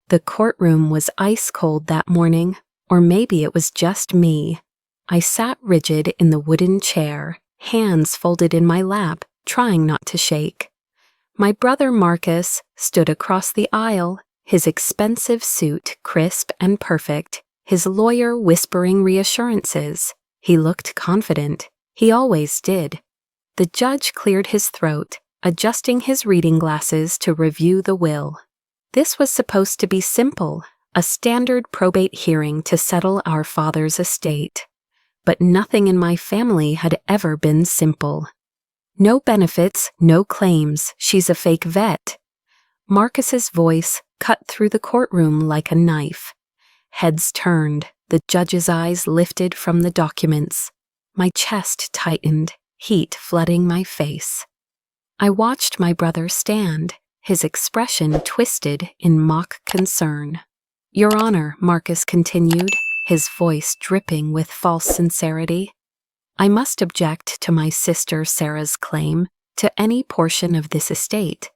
The courtroom was ice cold that morning, or maybe it was just me. I sat rigid in the wooden chair, hands folded in my lap, trying not to shake. My brother Marcus stood across the aisle, his expensive suit crisp and perfect, his lawyer whispering reassurances. He looked confident. He always did. The judge cleared his throat, adjusting his reading glasses to review the will. This was supposed to be simple, a standard probate hearing to settle our father's estate. But nothing in my family had ever been simple. No benefits, no claims, she's a fake vet. Marcus's voice cut through the courtroom like a knife. Heads turned, the judge's eyes lifted from the documents. My chest tightened, heat flooding my face. I watched my brother stand, his expression twisted in mock concern. "Your Honor," Marcus continued, his voice dripping with false sincerity, "I must object to my sister Sarah's claim to any portion of this estate.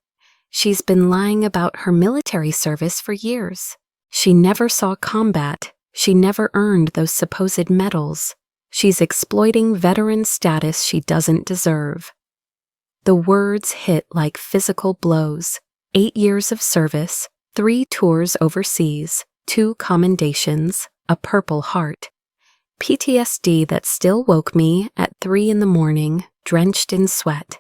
She's been lying about her military service for years. She never saw combat. She never earned those supposed medals. She's exploiting veteran status she doesn't deserve." The words hit like physical blows. 8 years of service, 3 tours overseas, 2 commendations, a Purple Heart. PTSD that still woke me at 3 in the morning, drenched in sweat.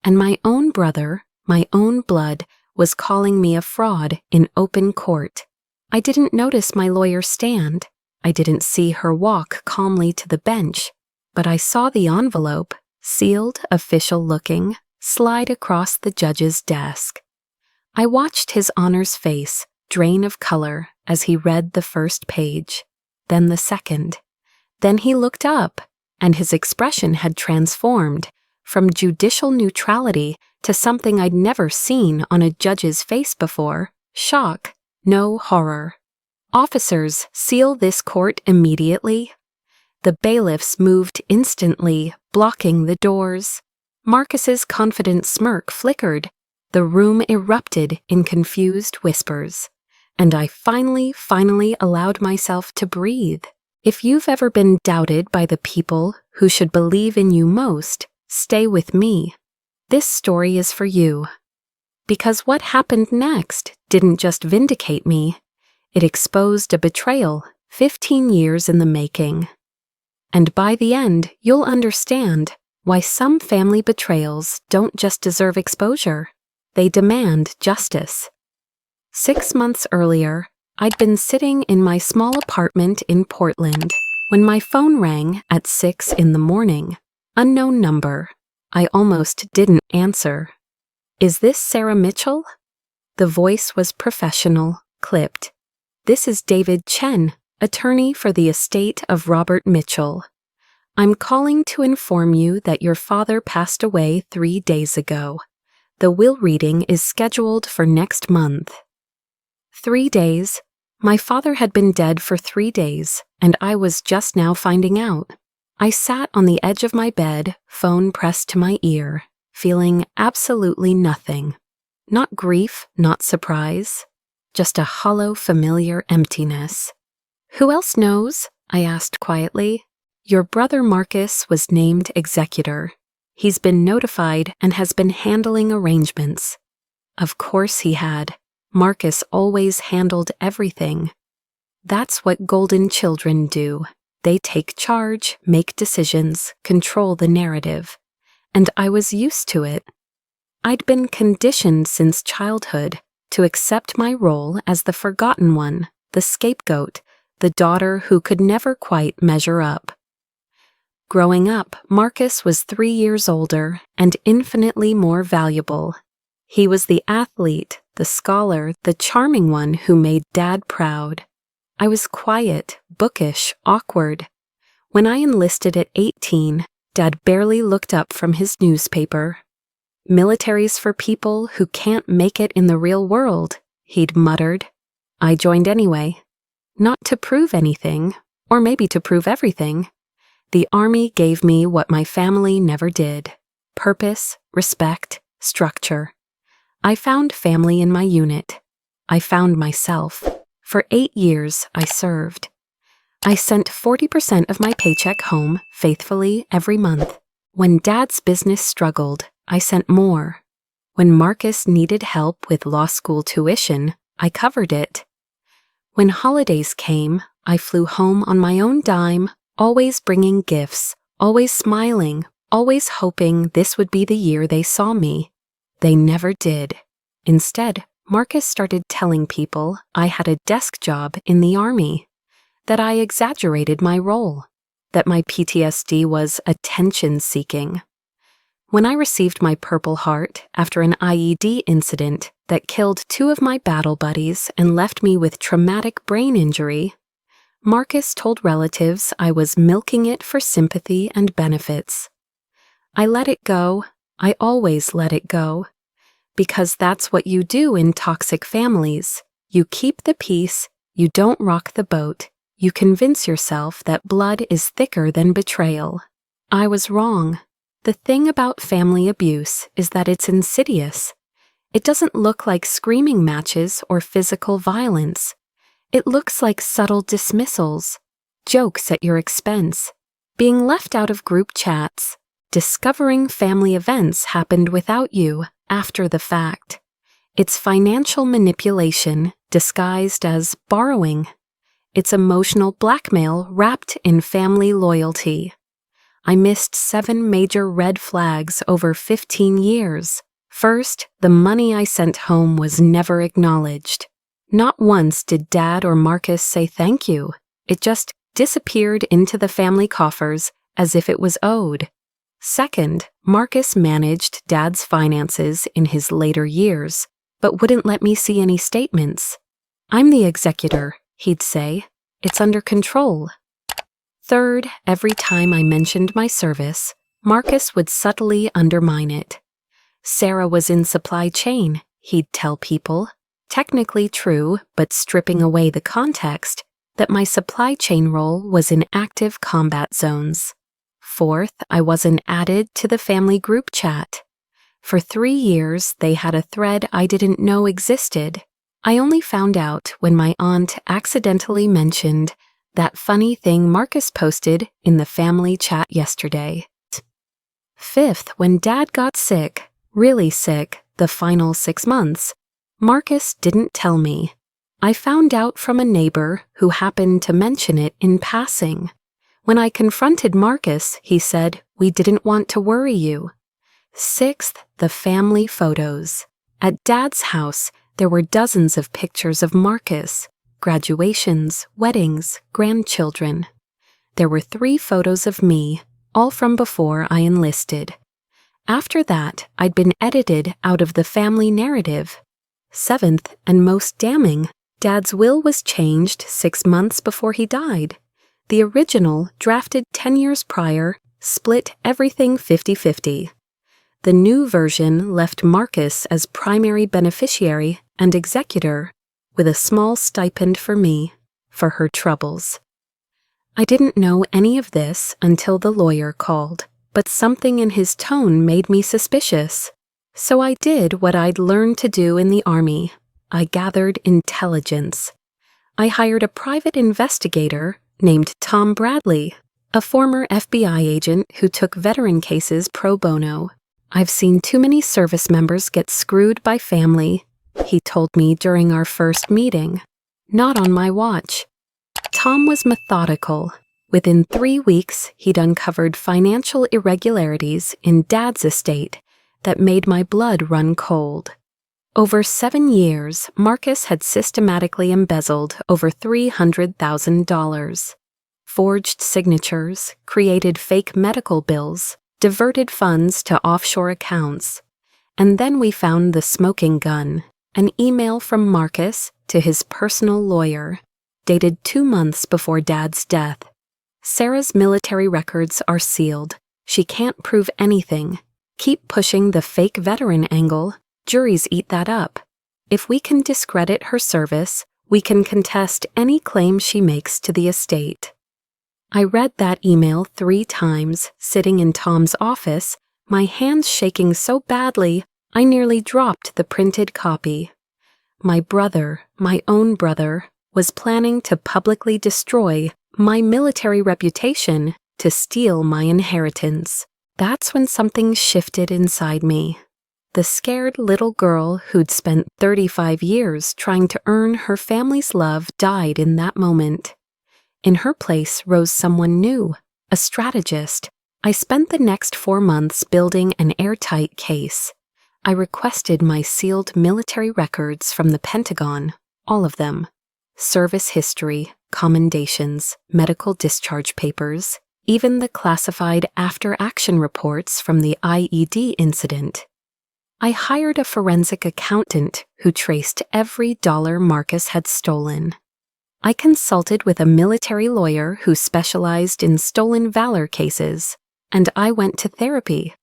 And my own brother, my own blood, was calling me a fraud in open court. I didn't notice my lawyer stand. I didn't see her walk calmly to the bench, but I saw the envelope, sealed, official-looking, slide across the judge's desk. I watched His Honor's face drain of color as he read the first page, then the second. Then he looked up, and his expression had transformed from judicial neutrality to something I'd never seen on a judge's face before: shock, no horror. "Officers, seal this court immediately." The bailiffs moved instantly, blocking the doors. Marcus's confident smirk flickered. The room erupted in confused whispers. And I finally allowed myself to breathe. If you've ever been doubted by the people who should believe in you most, stay with me. This story is for you. Because what happened next didn't just vindicate me, it exposed a betrayal 15 years in the making. And by the end, you'll understand why some family betrayals don't just deserve exposure, they demand justice. 6 months earlier, I'd been sitting in my small apartment in Portland when my phone rang at 6 in the morning. Unknown number. I almost didn't answer. "Is this Sarah Mitchell?" The voice was professional, clipped. "This is David Chen, attorney for the estate of Robert Mitchell. I'm calling to inform you that your father passed away 3 days ago. The will reading is scheduled for next month." 3 days? My father had been dead for 3 days, and I was just now finding out. I sat on the edge of my bed, phone pressed to my ear, feeling absolutely nothing. Not grief, not surprise, just a hollow, familiar emptiness. "Who else knows?" I asked quietly. "Your brother Marcus was named executor. He's been notified and has been handling arrangements." Of course he had. Marcus always handled everything. That's what golden children do. They take charge, make decisions, control the narrative. And I was used to it. I'd been conditioned since childhood to accept my role as the forgotten one, the scapegoat, the daughter who could never quite measure up. Growing up, Marcus was 3 years older and infinitely more valuable. He was the athlete, the scholar, the charming one who made Dad proud. I was quiet, bookish, awkward. When I enlisted at 18, Dad barely looked up from his newspaper. "Military's for people who can't make it in the real world," he'd muttered. I joined anyway. Not to prove anything, or maybe to prove everything. The Army gave me what my family never did: purpose, respect, structure. I found family in my unit. I found myself. For 8 years, I served. I sent 40% of my paycheck home faithfully every month. When Dad's business struggled, I sent more. When Marcus needed help with law school tuition, I covered it. When holidays came, I flew home on my own dime, always bringing gifts, always smiling, always hoping this would be the year they saw me. They never did. Instead, Marcus started telling people I had a desk job in the Army, that I exaggerated my role, that my PTSD was attention-seeking. When I received my Purple Heart after an IED incident that killed 2 of my battle buddies and left me with traumatic brain injury, Marcus told relatives I was milking it for sympathy and benefits. I let it go. I always let it go. Because that's what you do in toxic families. You keep the peace, you don't rock the boat, you convince yourself that blood is thicker than betrayal. I was wrong. The thing about family abuse is that it's insidious. It doesn't look like screaming matches or physical violence. It looks like subtle dismissals, jokes at your expense, being left out of group chats, discovering family events happened without you after the fact. It's financial manipulation disguised as borrowing. It's emotional blackmail wrapped in family loyalty. I missed 7 major red flags over 15 years. First, the money I sent home was never acknowledged. Not once did Dad or Marcus say thank you. It just disappeared into the family coffers as if it was owed. Second, Marcus managed Dad's finances in his later years, but wouldn't let me see any statements. "I'm the executor," he'd say. "It's under control." Third, every time I mentioned my service, Marcus would subtly undermine it. Sarah was in supply chain, he'd tell people. Technically true, but stripping away the context, that my supply chain role was in active combat zones. Fourth, I wasn't added to the family group chat. For 3 years, they had a thread I didn't know existed. I only found out when my aunt accidentally mentioned that funny thing Marcus posted in the family chat yesterday. Fifth, when Dad got sick, really sick, the final 6 months, Marcus didn't tell me. I found out from a neighbor who happened to mention it in passing. When I confronted Marcus, he said, "We didn't want to worry you." Sixth, the family photos. At Dad's house, there were dozens of pictures of Marcus. Graduations, weddings, grandchildren. There were 3 photos of me, all from before I enlisted. After that, I'd been edited out of the family narrative. Seventh, and most damning, Dad's will was changed 6 months before he died. The original, drafted 10 years prior, split everything 50-50. The new version left Marcus as primary beneficiary and executor, with a small stipend for me, for her troubles. I didn't know any of this until the lawyer called, but something in his tone made me suspicious. So I did what I'd learned to do in the Army. I gathered intelligence. I hired a private investigator named Tom Bradley, a former FBI agent who took veteran cases pro bono. "I've seen too many service members get screwed by family," he told me during our first meeting. "Not on my watch." Tom was methodical. Within 3 weeks, he'd uncovered financial irregularities in Dad's estate that made my blood run cold. Over 7 years, Marcus had systematically embezzled over $300,000, forged signatures, created fake medical bills, diverted funds to offshore accounts. And then we found the smoking gun, an email from Marcus to his personal lawyer, dated 2 months before Dad's death. "Sarah's military records are sealed. She can't prove anything. Keep pushing the fake veteran angle. Juries eat that up. If we can discredit her service, we can contest any claim she makes to the estate." I read that email 3 times, sitting in Tom's office, my hands shaking so badly I nearly dropped the printed copy. My brother, my own brother, was planning to publicly destroy my military reputation to steal my inheritance. That's when something shifted inside me. The scared little girl who'd spent 35 years trying to earn her family's love died in that moment. In her place rose someone new, a strategist. I spent the next 4 months building an airtight case. I requested my sealed military records from the Pentagon, all of them. Service history, commendations, medical discharge papers, even the classified after-action reports from the IED incident. I hired a forensic accountant who traced every dollar Marcus had stolen. I consulted with a military lawyer who specialized in stolen Valor cases, and I went to therapy.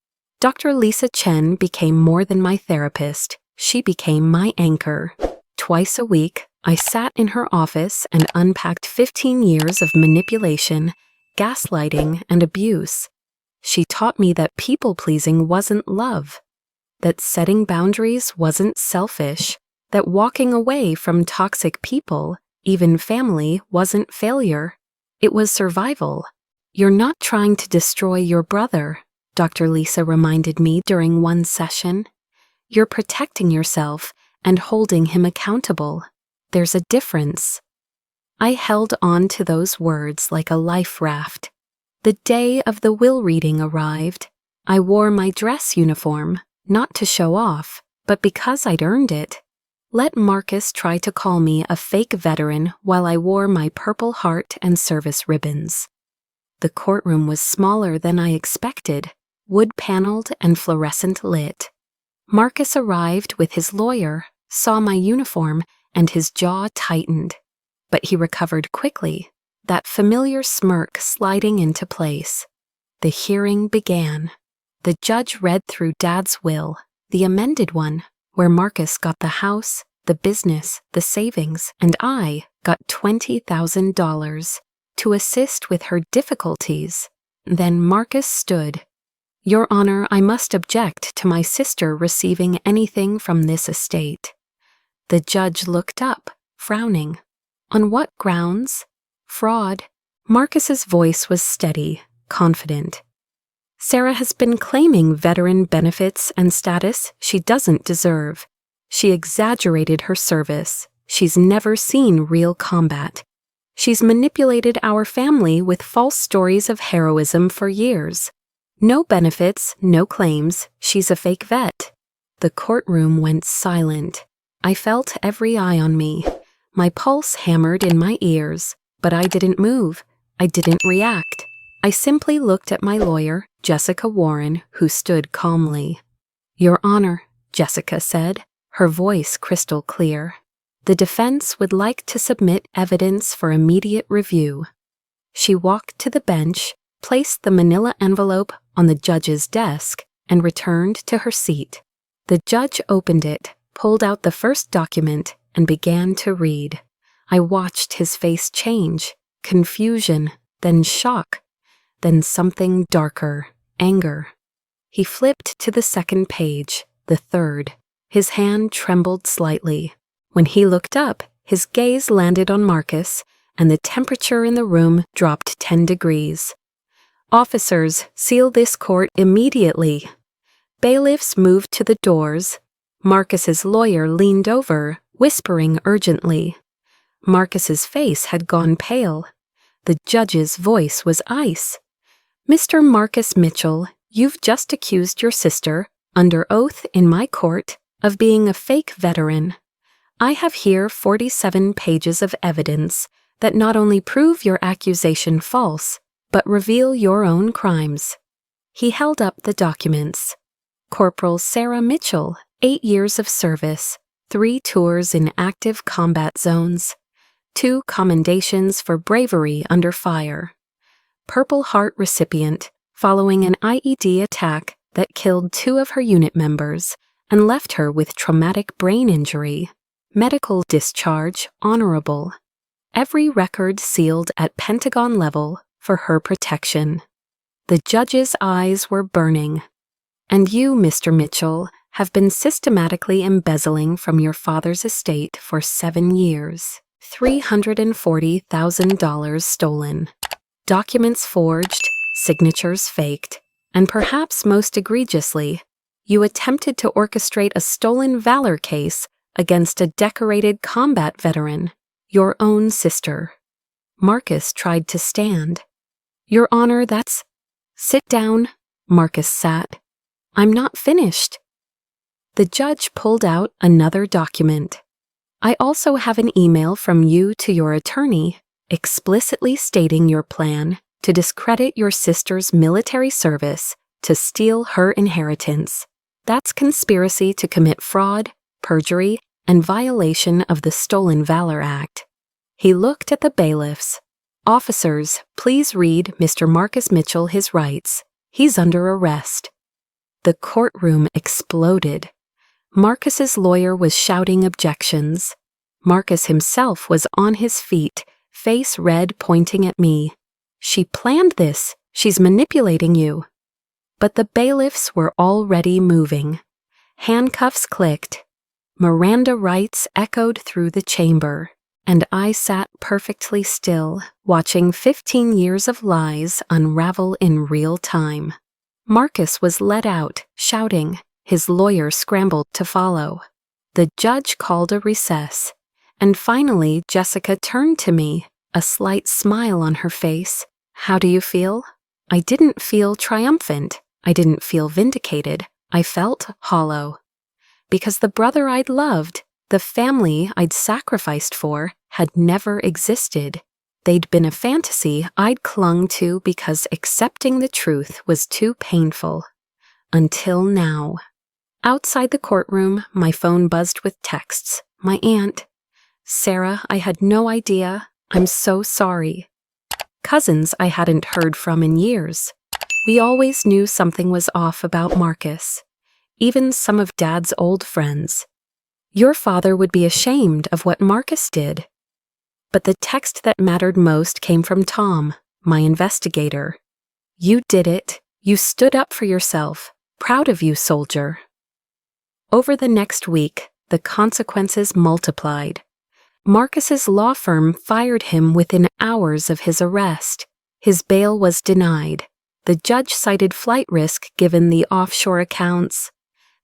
Dr. Lisa Chen became more than my therapist. She became my anchor. Twice a week, I sat in her office and unpacked 15 years of manipulation, gaslighting, and abuse. She taught me that people-pleasing wasn't love, that setting boundaries wasn't selfish, that walking away from toxic people, even family, wasn't failure. It was survival. "You're not trying to destroy your brother," Dr. Lisa reminded me during one session. "You're protecting yourself and holding him accountable. There's a difference." I held on to those words like a life raft. The day of the will reading arrived. I wore my dress uniform, not to show off, but because I'd earned it. Let Marcus try to call me a fake veteran while I wore my Purple Heart and service ribbons. The courtroom was smaller than I expected, wood-paneled and fluorescent lit. Marcus arrived with his lawyer, saw my uniform, and his jaw tightened. But he recovered quickly, that familiar smirk sliding into place. The hearing began. The judge read through Dad's will, the amended one, where Marcus got the house, the business, the savings, and I got $20,000 to assist with her difficulties. Then Marcus stood. "Your Honor, I must object to my sister receiving anything from this estate." The judge looked up, frowning. "On what grounds?" "Fraud." Marcus's voice was steady, confident. "Sarah has been claiming veteran benefits and status she doesn't deserve. She exaggerated her service. She's never seen real combat. She's manipulated our family with false stories of heroism for years. No benefits, no claims. She's a fake vet." The courtroom went silent. I felt every eye on me. My pulse hammered in my ears, but I didn't move. I didn't react. I simply looked at my lawyer, Jessica Warren, who stood calmly. "Your Honor," Jessica said, her voice crystal clear. "The defense would like to submit evidence for immediate review." She walked to the bench, placed the manila envelope on the judge's desk, and returned to her seat. The judge opened it, pulled out the first document, and began to read. I watched his face change, confusion, then shock, then something darker, anger. He flipped to the second page, the third. His hand trembled slightly. When he looked up, his gaze landed on Marcus, and the temperature in the room dropped 10 degrees. "Officers, seal this court immediately." Bailiffs moved to the doors. Marcus's lawyer leaned over, whispering urgently. Marcus's face had gone pale. The judge's voice was ice. "Mr. Marcus Mitchell, you've just accused your sister, under oath in my court, of being a fake veteran. I have here 47 pages of evidence that not only prove your accusation false, but reveal your own crimes." He held up the documents. Corporal Sarah Mitchell, 8 years of service, 3 tours in active combat zones, 2 commendations for bravery under fire. Purple Heart recipient, following an IED attack that killed 2 of her unit members and left her with traumatic brain injury. Medical discharge honorable. Every record sealed at Pentagon level for her protection. The judge's eyes were burning. And you, Mr. Mitchell, have been systematically embezzling from your father's estate for 7 years. $340,000 stolen. Documents forged, signatures faked, and perhaps most egregiously, you attempted to orchestrate a stolen Valor case against a decorated combat veteran, your own sister. Marcus tried to stand. Your Honor, that's... Sit down, Marcus sat. I'm not finished. The judge pulled out another document. I also have an email from you to your attorney explicitly stating your plan to discredit your sister's military service to steal her inheritance. That's conspiracy to commit fraud, perjury, and violation of the Stolen Valor Act. He looked at the bailiffs. Officers, please read Mr. Marcus Mitchell his rights. He's under arrest. The courtroom exploded. Marcus's lawyer was shouting objections. Marcus himself was on his feet, face red, pointing at me. She planned this. She's manipulating you. But the bailiffs were already moving. Handcuffs clicked. Miranda rights echoed through the chamber, and I sat perfectly still, watching 15 years of lies unravel in real time. Marcus was led out, shouting. His lawyer scrambled to follow. The judge called a recess, and finally Jessica turned to me, a slight smile on her face. How do you feel? I didn't feel triumphant. I didn't feel vindicated. I felt hollow. Because the brother I'd loved, the family I'd sacrificed for, had never existed. They'd been a fantasy I'd clung to because accepting the truth was too painful. Until now. Outside the courtroom, my phone buzzed with texts. My aunt. Sarah, I had no idea. I'm so sorry. Cousins I hadn't heard from in years. We always knew something was off about Marcus. Even some of Dad's old friends. Your father would be ashamed of what Marcus did. But the text that mattered most came from Tom, my investigator. You did it. You stood up for yourself. Proud of you, soldier. Over the next week, the consequences multiplied. Marcus's law firm fired him within hours of his arrest. His bail was denied. The judge cited flight risk given the offshore accounts.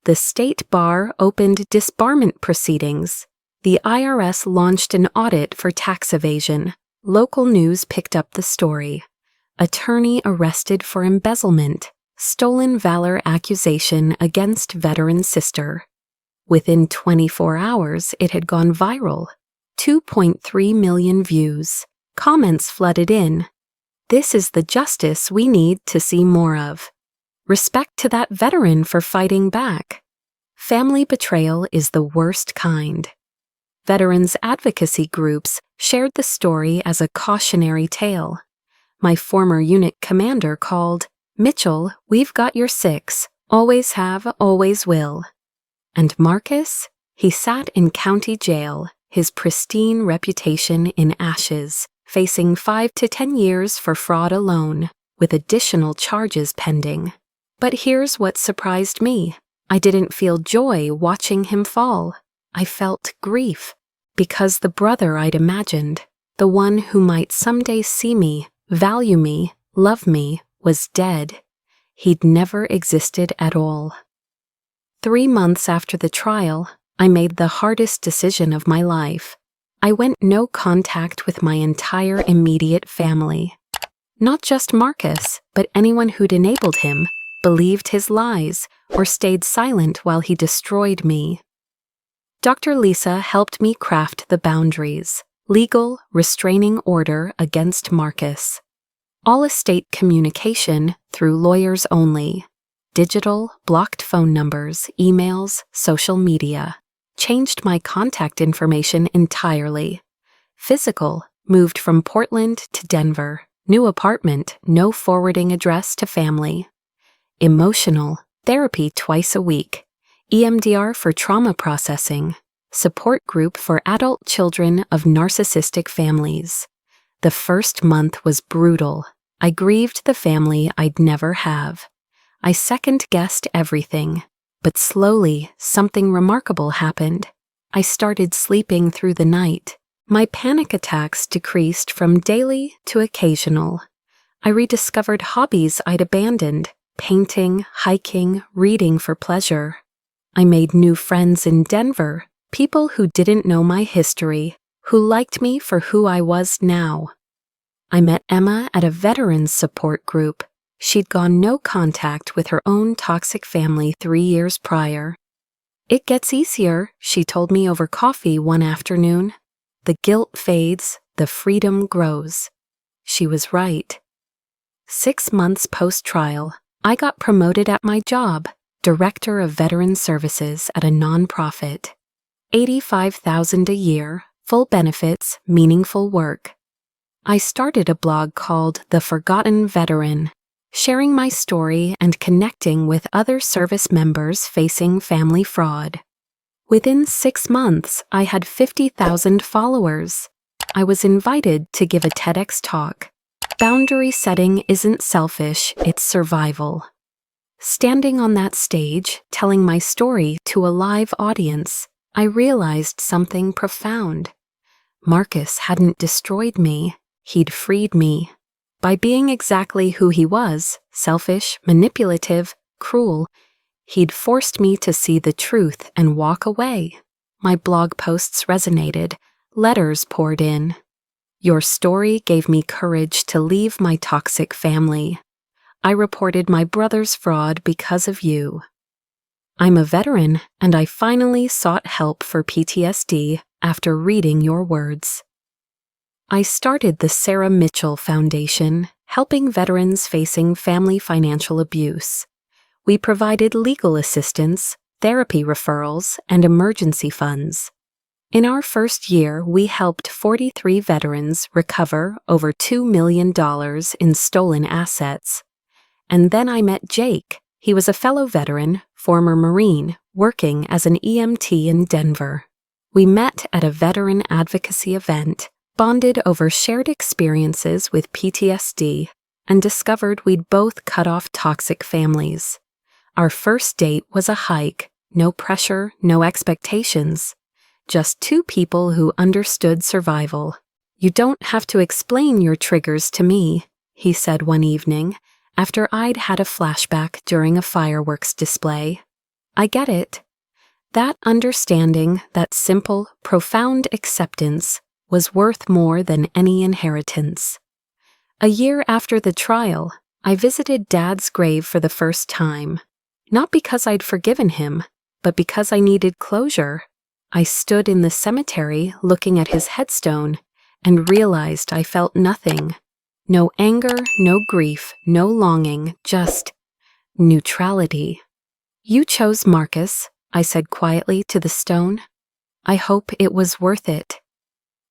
The state bar opened disbarment proceedings. The IRS launched an audit for tax evasion. Local news picked up the story. Attorney arrested for embezzlement. Stolen Valor accusation against veteran sister. Within 24 hours, it had gone viral. 2.3 million views. Comments flooded in. This is the justice we need to see more of. Respect to that veteran for fighting back. Family betrayal is the worst kind. Veterans advocacy groups shared the story as a cautionary tale. My former unit commander called, Mitchell, we've got your 6. Always have, always will. And Marcus? He sat in county jail, his pristine reputation in ashes, facing 5 to 10 years for fraud alone, with additional charges pending. But here's what surprised me. I didn't feel joy watching him fall. I felt grief, because the brother I'd imagined, the one who might someday see me, value me, love me, was dead. He'd never existed at all. 3 months after the trial, I made the hardest decision of my life. I went no contact with my entire immediate family. Not just Marcus, but anyone who'd enabled him, believed his lies, or stayed silent while he destroyed me. Dr. Lisa helped me craft the boundaries, legal, restraining order against Marcus. All estate communication through lawyers only. Digital, blocked phone numbers, emails, social media. Changed my contact information entirely. Physical, moved from Portland to Denver. New apartment, no forwarding address to family. Emotional, therapy twice a week. EMDR for trauma processing. Support group for adult children of narcissistic families. The first month was brutal. I grieved the family I'd never have. I second-guessed everything, but slowly something remarkable happened. I started sleeping through the night. My panic attacks decreased from daily to occasional. I rediscovered hobbies I'd abandoned: painting, hiking, reading for pleasure. I made new friends in Denver, people who didn't know my history, who liked me for who I was now. I met Emma at a veterans support group. She'd gone no contact with her own toxic family 3 years prior. "It gets easier," she told me over coffee one afternoon. "The guilt fades, the freedom grows." She was right. 6 months post-trial, I got promoted at my job, Director of Veteran Services at a nonprofit. $85,000 a year, full benefits, meaningful work. I started a blog called The Forgotten Veteran, sharing my story and connecting with other service members facing family fraud. Within 6 months, I had 50,000 followers. I was invited to give a TEDx talk. Boundary setting isn't selfish, it's survival. Standing on that stage, telling my story to a live audience, I realized something profound. Marcus hadn't destroyed me, he'd freed me. By being exactly who he was, selfish, manipulative, cruel, he'd forced me to see the truth and walk away. My blog posts resonated, letters poured in. Your story gave me courage to leave my toxic family. I reported my brother's fraud because of you. I'm a veteran, and I finally sought help for PTSD after reading your words. I started the Sarah Mitchell Foundation, helping veterans facing family financial abuse. We provided legal assistance, therapy referrals, and emergency funds. In our first year, we helped 43 veterans recover over $2 million in stolen assets. And then I met Jake. He was a fellow veteran, former Marine, working as an EMT in Denver. We met at a veteran advocacy event, bonded over shared experiences with PTSD, and discovered we'd both cut off toxic families. Our first date was a hike, no pressure, no expectations. Just two people who understood survival. "You don't have to explain your triggers to me," he said one evening, after I'd had a flashback during a fireworks display. "I get it." That understanding, that simple, profound acceptance, was worth more than any inheritance. A year after the trial, I visited Dad's grave for the first time. Not because I'd forgiven him, but because I needed closure. I stood in the cemetery looking at his headstone and realized I felt nothing. No anger, no grief, no longing, just neutrality. "You chose Marcus," I said quietly to the stone. "I hope it was worth it."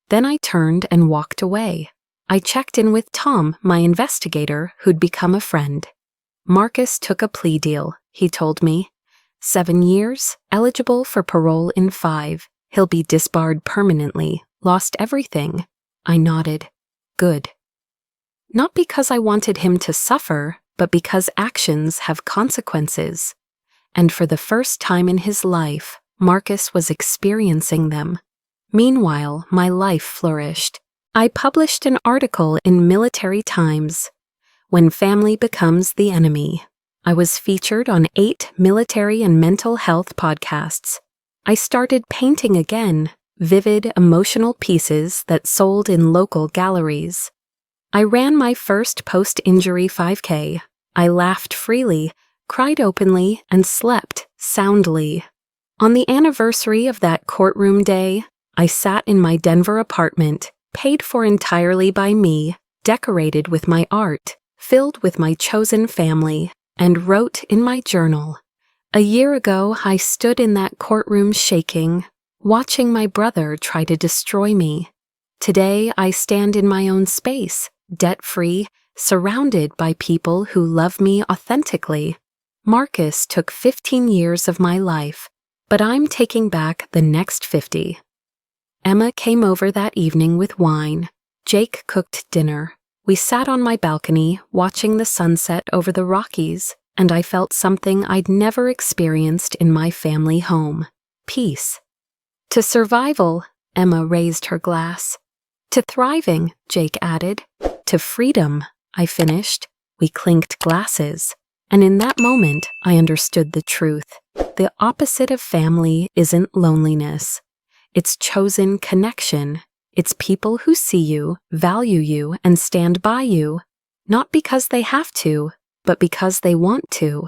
Then I turned and walked away. I checked in with Tom, my investigator, who'd become a friend. "Marcus took a plea deal," he told me. 7 years, eligible for parole in 5. He'll be disbarred permanently, lost everything. I nodded. Good. Not because I wanted him to suffer, but because actions have consequences. And for the first time in his life, Marcus was experiencing them. Meanwhile, my life flourished. I published an article in Military Times, "When Family Becomes the Enemy." I was featured on 8 military and mental health podcasts. I started painting again, vivid, emotional pieces that sold in local galleries. I ran my first post-injury 5K. I laughed freely, cried openly, and slept soundly. On the anniversary of that courtroom day, I sat in my Denver apartment, paid for entirely by me, decorated with my art, filled with my chosen family, and wrote in my journal. A year ago, I stood in that courtroom shaking, watching my brother try to destroy me. Today, I stand in my own space, debt-free, surrounded by people who love me authentically. Marcus took 15 years of my life, but I'm taking back the next 50. Emma came over that evening with wine. Jake cooked dinner. We sat on my balcony, watching the sunset over the Rockies, and I felt something I'd never experienced in my family home: peace. To survival, Emma raised her glass. To thriving, Jake added. To freedom, I finished. We clinked glasses. And in that moment, I understood the truth. The opposite of family isn't loneliness. It's chosen connection. It's people who see you, value you, and stand by you. Not because they have to, but because they want to.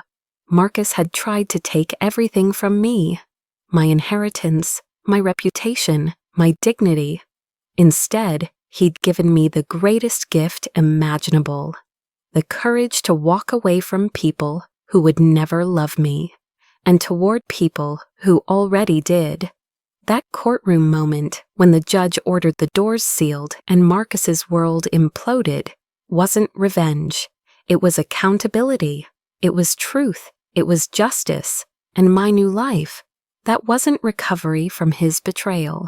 Marcus had tried to take everything from me. My inheritance, my reputation, my dignity. Instead, he'd given me the greatest gift imaginable: the courage to walk away from people who would never love me, and toward people who already did. That courtroom moment when the judge ordered the doors sealed and Marcus's world imploded wasn't revenge. It was accountability. It was truth. It was justice. And my new life. That wasn't recovery from his betrayal.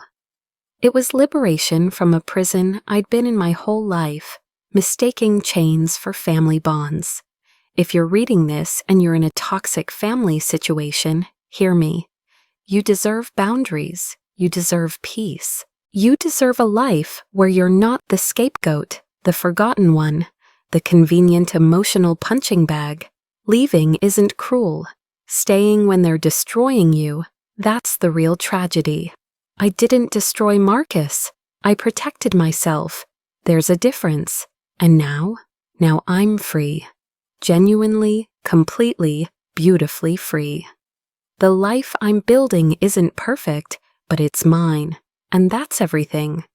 It was liberation from a prison I'd been in my whole life, mistaking chains for family bonds. If you're reading this and you're in a toxic family situation, hear me. You deserve boundaries. You deserve peace. You deserve a life where you're not the scapegoat, the forgotten one, the convenient emotional punching bag. Leaving isn't cruel. Staying when they're destroying you, that's the real tragedy. I didn't destroy Marcus. I protected myself. There's a difference. And now I'm free. Genuinely, completely, beautifully free. The life I'm building isn't perfect, but it's mine. And that's everything.